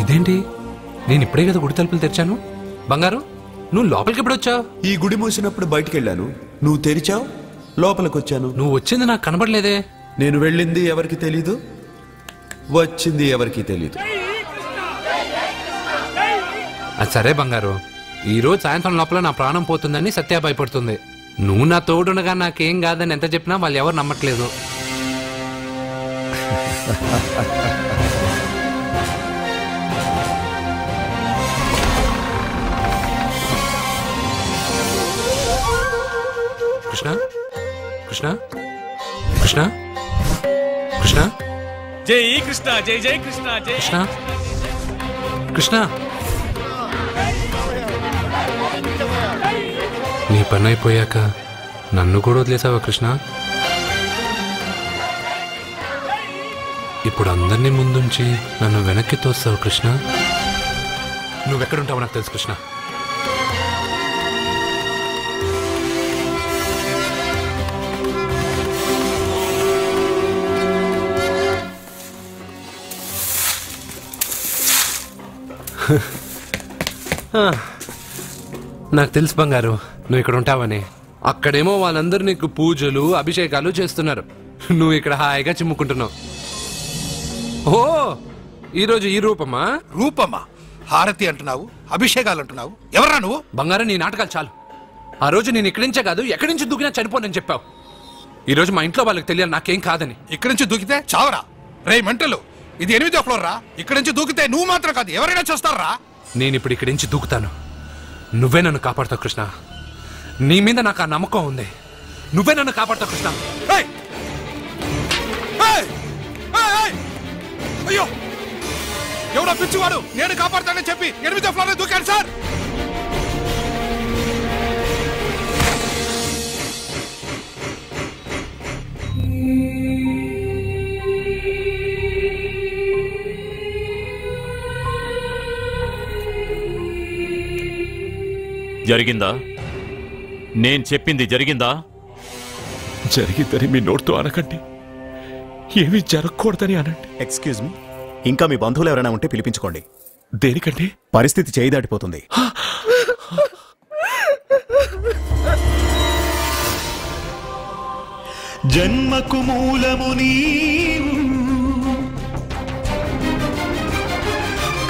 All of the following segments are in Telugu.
ఇదేంటి, నేను ఇప్పుడే కదా గుడి తలుపులు తెరిచాను. బంగారు, నువ్వు లోపలికి ఎప్పుడు వచ్చావు? ఈ గుడి మూసినప్పుడు బయటికి వెళ్ళాను, నువ్వు తెరిచావు, లోపలికి వచ్చాను. నువ్వు వచ్చింది నాకు కనబడలేదే. నేను వెళ్ళింది ఎవరికి తెలీదు, వచ్చింది ఎవరికి తెలీదు. అది సరే బంగారు, ఈరోజు సాయంత్రం లోపల నా ప్రాణం పోతుందని సత్య భయపడుతుంది. నువ్వు నా తోడునగా నాకేం కాదని ఎంత చెప్పినా వాళ్ళు ఎవరు నమ్మట్లేదు. కృష్ణ కృష్ణ కృష్ణ కృష్ణ, జై కృష్ణ, జై జై కృష్ణ, జై కృష్ణ కృష్ణ. నీ పని అయిపోయాక నన్ను కూడా వదిలేసావా కృష్ణ? ఇప్పుడు అందరినీ ముందుంచి నన్ను వెనక్కి తోస్తావు కృష్ణ. నువ్వెక్కడుంటావో నాకు తెలుసు కృష్ణ. నాకు తెలుసు బంగారు, నువ్వు ఇక్కడ ఉంటావని. అక్కడేమో వాళ్ళందరూ నీకు పూజలు అభిషేకాలు చేస్తున్నారు, నువ్వు ఇక్కడ హాయిగా చిమ్ముకుంటున్నావు. ఓ, ఈరోజు ఈ రూపమా? రూపమా? హారతి అంటున్నావు, అభిషేకాలు అంటున్నావు. ఎవరా నువ్వు? బంగారు, నీ నాటకాలు చాలు. ఆ రోజు నేను ఇక్కడి నుంచే కాదు ఎక్కడి నుంచి దూకినా చనిపోనని చెప్పావు. ఈరోజు మా ఇంట్లో వాళ్ళకి తెలియాలి నాకేం కాదని. ఇక్కడి నుంచి దూకితే చావరా? రే మెంటలు, ఇది 8వ ఫ్లోర్ రా. ఇక్కడి నుంచి దూకితే నువ్వు మాత్రం కాదు, ఎవరైనా చూస్తారా? నేను ఇప్పుడు ఇక్కడి నుంచి దూకుతాను, నువ్వే నన్ను కాపాడుతావు కృష్ణ. నీ మీద నాకు ఆ నమ్మకం ఉంది, నువ్వే నన్ను కాపాడుతావు కృష్ణ. అయ్యో, ఎవడో పిచ్చివాడు నేను కాపాడుతానని చెప్పి 8వ ఫ్లోర్ దూకాడు సార్. జరిగిందా? నేను చెప్పింది జరిగిందా? జరిగిందని మీ నోటితో అనకండి, ఏమీ జరగకూడదని అనండి. ఎక్స్క్యూజ్ మీ, ఇంకా మీ బంధువులు ఎవరైనా ఉంటే పిలిపించుకోండి. దేనికండి? పరిస్థితి చేయి దాటిపోతుంది. జన్మకు మూలము నీవు,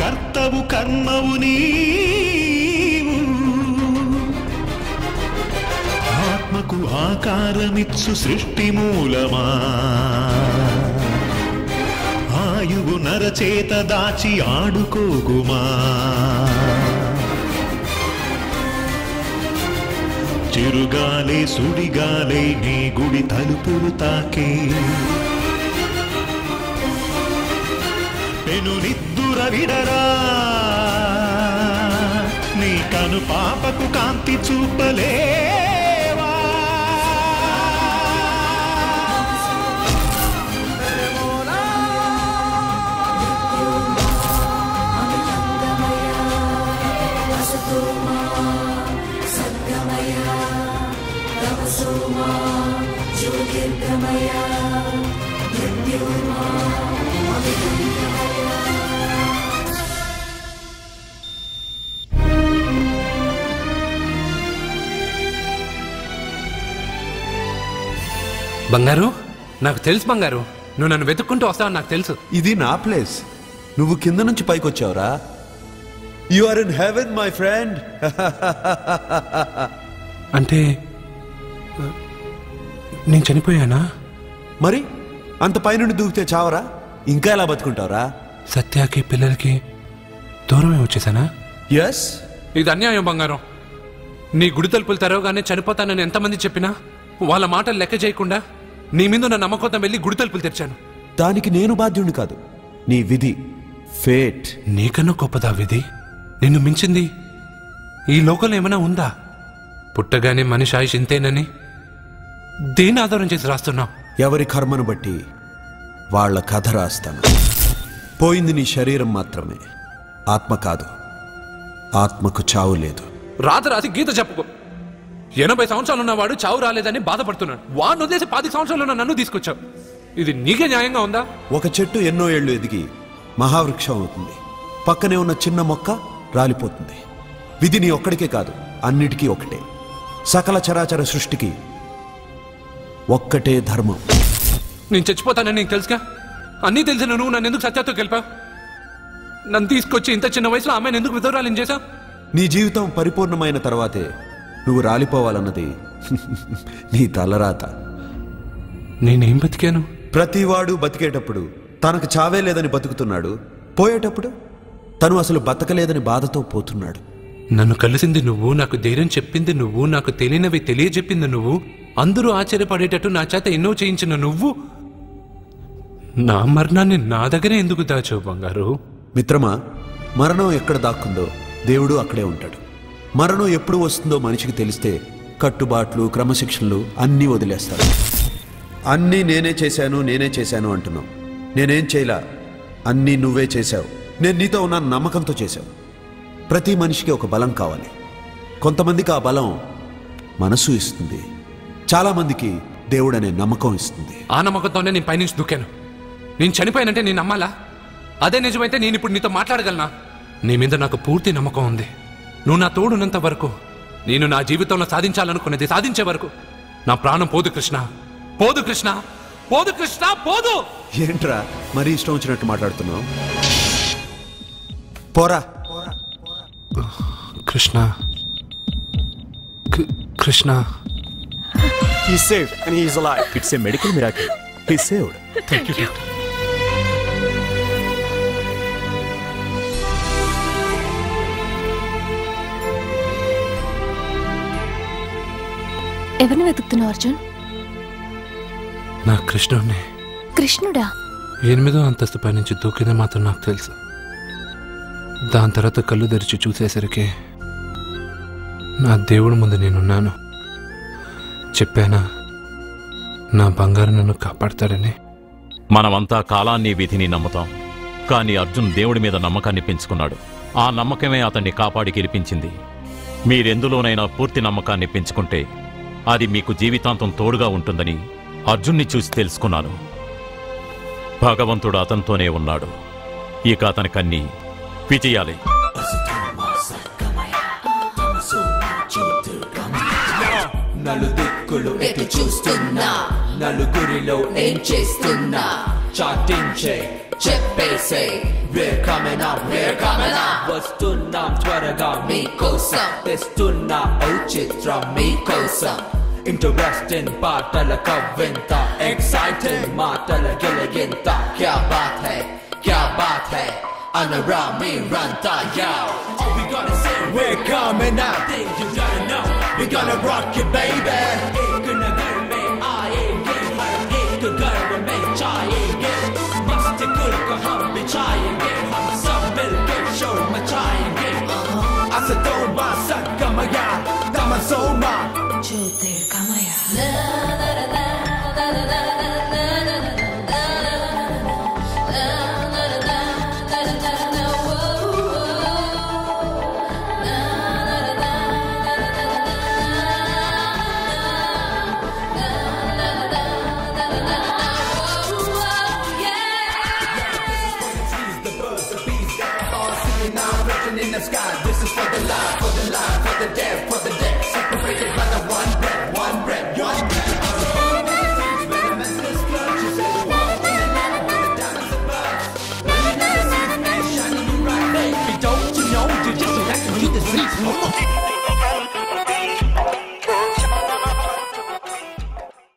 కర్తవు కర్మవు నీవు, ఆత్మకు ఆకారమిచ్చు సృష్టి మూలమా, ఆయువు నరచేత దాచి ఆడుకోగుమా, చిరుగాలే సుడిగాలే నీ గుడి తలుపులు తాకే, పెను నిద్దుర విడరా, నీ కను పాపకు కాంతి చూపలేవా, బంగారు, నాకు తెలుసు బంగారు, నువ్వు నన్ను వెతుక్కుంటూ వస్తావని నాకు తెలుసు. ఇది నా ప్లేస్. నువ్వు కింద నుంచి పైకి వచ్చావురా. You are in heaven my friend. అంటే నేను చనిపోయానా? మరి అంత పైనుండి దూకితే చావరా? ఇంకా ఎలా బతుకుంటావురా? సత్యాకి పిల్లలకి దూరమే వచ్చేసానా? ఎస్. ఇది అన్యాయం బంగారం. నీ గుడి తలుపులు తెరవగానే చనిపోతానని ఎంతమంది చెప్పినా వాళ్ళ మాటలు లెక్క చేయకుండా నీ మీద నా నమ్మకంతో వెళ్ళి గుడి తలుపులు తెరిచాను. దానికి నేను బాధ్యుడిని కాదు, నీ విధి, ఫేట్. నీకన్నా గొప్పదా విధి? నిన్ను మించింది ఈ లోకంలో ఏమైనా ఉందా? పుట్టగానే మనిషి ఆయుష్ ఇంతేనని దేని ఆధారం చేసి రాస్తున్నావు? ఎవరి కర్మను బట్టి వాళ్ళ కథ రాస్తాను. పోయింది నీ శరీరం మాత్రమే, ఆత్మ కాదు. ఆత్మకు చావు లేదు. రాసి గీత చెప్పుకో. 80 సంవత్సరాలు ఉన్నవాడు చావు రాలేదని బాధపడుతున్నాడు. వాడిని వదిలేసి 10 సంవత్సరాలు ఉన్న నన్ను తీసుకొచ్చావు. ఇది నీకే న్యాయంగా ఉందా? ఒక చెట్టు ఎన్నో ఏళ్లు ఎదిగి మహావృక్షం అవుతుంది. పక్కనే ఉన్న చిన్న మొక్క రాలిపోతుంది. విధి నీ ఒక్కడికే కాదు, అన్నిటికీ ఒకటే. సకల చరాచర సృష్టికి ఒక్కటే ధర్మం. నేను చచ్చిపోతానని నీకు తెలుసుగా. అన్నీ తెలిసిన నువ్వు నన్ను ఎందుకు సత్యాతో గెలిపావు? నన్ను తీసుకొచ్చి ఇంత చిన్న వయసులో అమ్మాయిని ఎందుకు విధవరాలిని చేశావు? నీ జీవితం పరిపూర్ణమైన తర్వాతే నువ్వు రాలిపోవాలన్నది నీ తలరాత. నేనేం బతికాను? ప్రతివాడు బతికేటప్పుడు తనకు చావే లేదని బతుకుతున్నాడు. పోయేటప్పుడు తను అసలు బతకలేదని బాధతో పోతున్నాడు. నన్ను కలిసింది నువ్వు, నాకు ధైర్యం చెప్పింది నువ్వు, నాకు తెలియనివి తెలియజెప్పింది నువ్వు, అందరూ ఆశ్చర్యపడేటట్టు నా చేత ఎన్నో చేయించిన నువ్వు, నా మరణాన్ని నా దగ్గరే ఎందుకు దాచావు బంగారు? మిత్రమా, మరణం ఎక్కడ దాక్కుందో దేవుడు అక్కడే ఉంటాడు. మరణం ఎప్పుడు వస్తుందో మనిషికి తెలిస్తే కట్టుబాట్లు, క్రమశిక్షణలు అన్నీ వదిలేస్తాడు. అన్నీ నేనే చేశాను అంటున్నావు. నేనేం చేయలా, అన్నీ నువ్వే చేశావు. నేను నీతో ఉన్న నమ్మకంతో చేశావు. ప్రతి మనిషికి ఒక బలం కావాలి. కొంతమందికి ఆ బలం మనసు ఇస్తుంది, చాలామందికి దేవుడనే నమ్మకం ఇస్తుంది. ఆ నమ్మకంతోనే నేను పైనుంచి దూకాను. నేను చనిపోయానంటే నేను నమ్మాలా? అదే నిజమైతే నేను ఇప్పుడు నీతో మాట్లాడగలనా? నీ మీద నాకు పూర్తి నమ్మకం ఉంది. నువ్వు నా తోడున్నంత వరకు, నేను నా జీవితంలో సాధించాలనుకున్నది సాధించే వరకు నా ప్రాణం పోదు కృష్ణ, పోదు కృష్ణ, పోదు కృష్ణ, పోదు. ఏంట్రా మరీ ఇష్టం వచ్చినట్టు మాట్లాడుతున్నావు? పోరా. Krishna, Krishna. He's saved and he is alive. It's a medical miracle. He's saved. Thank you. ఎవరిని వెతుకుతున్నావు అర్జున్? నా కృష్ణుడిని. కృష్ణుడా? 8వ అంతస్తు పై నుంచి దూకింది మాత్రం నాకు తెలుసు. దాని తర్వాత కళ్ళు తెరిచి చూసేసరికి నా దేవుడి ముందు నేనున్నాను. చెప్పానా నా బంగారు నన్ను కాపాడతాడని? మనమంతా కాలాన్ని, విధిని నమ్ముతాం. కానీ అర్జున్ దేవుడి మీద నమ్మకాన్ని పెంచుకున్నాడు. ఆ నమ్మకమే అతన్ని కాపాడి గెలిపించింది. మీరెందులోనైనా పూర్తి నమ్మకాన్ని పెంచుకుంటే అది మీకు జీవితాంతం తోడుగా ఉంటుందని అర్జున్ని చూసి తెలుసుకున్నాను. భగవంతుడు అతనితోనే ఉన్నాడు. ఇక అతనికన్నీ విజయాలే. నలుదిక్కులు ఎటు చూస్తున్నా, నలుగురిలో ఏం చేస్తున్నా, చాటించే చెప్పేసే we're coming up, వస్తున్నాం త్వరగా మీకోసం, తెస్తున్నా ఓ చిత్రం మీకోసం. ఇంట్రెస్టింగ్ పాటల కవ్వింత, ఎక్సైటింగ్ మాటల గిలిగింత. క్యా బాత్ హై అనరా మీరంతా. We gonna sing, we're coming out, things you gotta know, we gonna rock you baby. एक नगर में आएंगे, हर एक घर में छाएंगे, मस्त गुल को हम बिछाएंगे, हम सब मिलके शोर मचाएंगे. असतोमा सद्गमया तमसोमा ज्योतिर्गमय. In the sky, this is for the life, for the life, for the dead, separated by the one breath, one breath, one breath.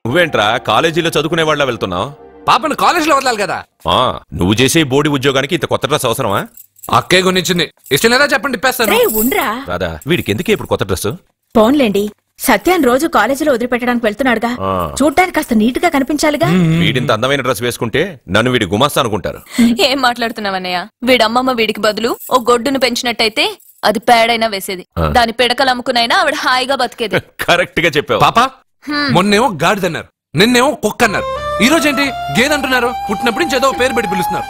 నువ్వేంట్రా కాలేజీలో చదువుకునే వాళ్ళ వెళ్తున్నావు? పాపను కాలేజీలో వదలాలి కదా. నువ్వు చేసే బోడి ఉద్యోగానికి ఇంత కొత్త డ్రెస్ అవసరమా? అక్కే కొనిచ్చింది. ఇష్టం లేదా చెప్పండి, ఇప్పేస్తాను. రాదా, వీడికి ఎందుకే ఇప్పుడు కొత్త డ్రెస్? పోన్లేండి, సత్యాన్ని రోజు కాలేజీలో వదిలిపెట్టడానికి వెళ్తున్నాడుగా, చూడ్డానికి కాస్త నీట్ గా కనిపించాలిగా. వీడింత అందమైన డ్రెస్ వేసుకుంటే నన్ను వీడి గుమాస్తా అనుకుంటారు. ఏం మాట్లాడుతున్నావన్నయ్య? వీడమ్మమ్మ వీడికి బదులు ఓ గొడ్డును పెంచినట్టయితే అది పేడైనా వేసేది, దాని పిడకలు అమ్ముకునైనా ఆవిడ హాయిగా బతికేది. కరెక్ట్ గా చెప్పావు. పాప మొన్నేమో గాడిదన్నారు, నిన్నేమో కుక్క అన్నారు, ఈ రోజు ఏంటి గేదంటున్నారు? పుట్టినప్పుడు నుంచి ఏదో పేరు పెట్టి పిలుస్తున్నారు.